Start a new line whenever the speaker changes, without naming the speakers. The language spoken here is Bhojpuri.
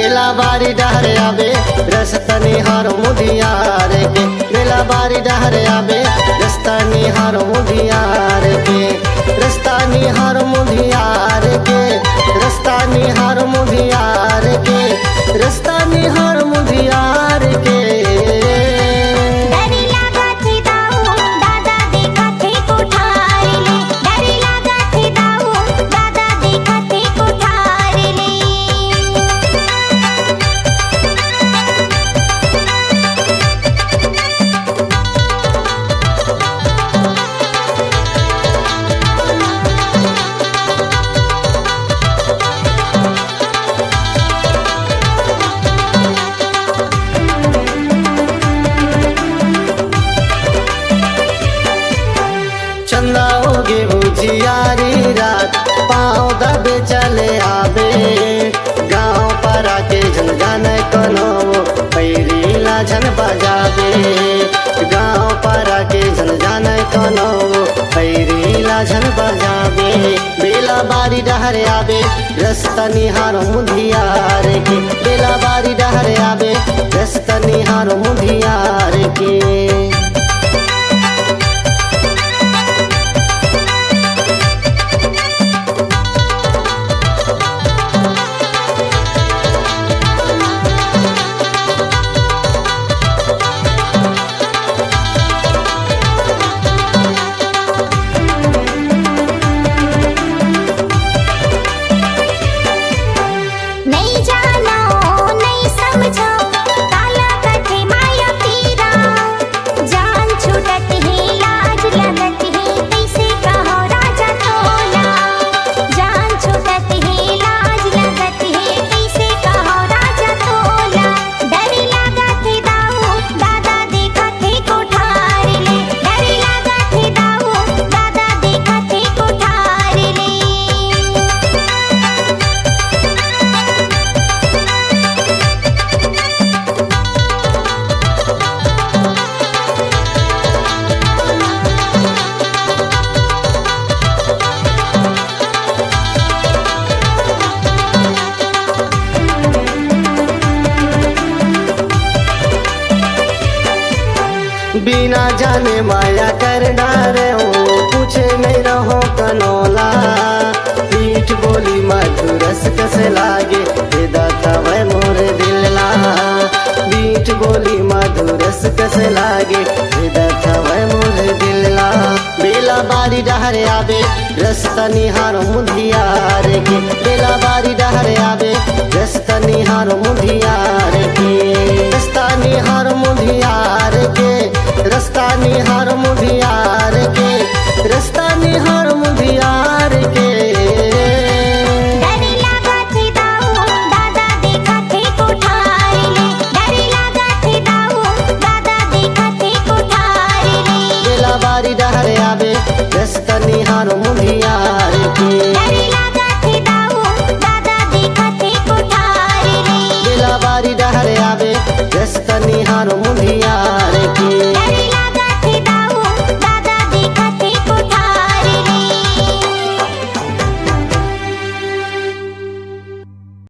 बेला बारी डहर आवे रस्ता निहार मुधियार के। बेला बारी डहर आवे रस्ता निहार मुधियार के। रस्ता निहार मुधियार के। रस्ता निहार मुधियार के। रस्ता निहार मुधियार के। चंदाओगे उजियारी रात पाँव दबे चले आवे। गाँव पर आके जन जाने कनो पैरी लाझन बजावे। गाँव पर आके जन जाने कनो पैरी लाझन बजावे। बेला बारी डहर आवे रस्ता निहार मुधियार के। बेला बारी डहर आवे रस्ता निहार मुधियार के। बिना जाने माया करना रे हो कुछ नहीं रहो कनोला। पीठ बोली मधुरस कसे लागे दाता वह मोर दिलला। पीठ बोली मधुरस कसे लागे दाता वह मोर दिलला। बेला बारी डहर आवे रस्ता निहार मुधियार के। बेला बारी डहर आवे रस्ता निहार मुधियार के। रस्ता निहार मुधियार के। रस्ता निहार मुधियार के। रस्ता निहार मुधियार के। बेला बारी डहर आवे रस्ता निहार मुधियार के। बेला बारी डहर आवे रस्ता निहार मुधियार के।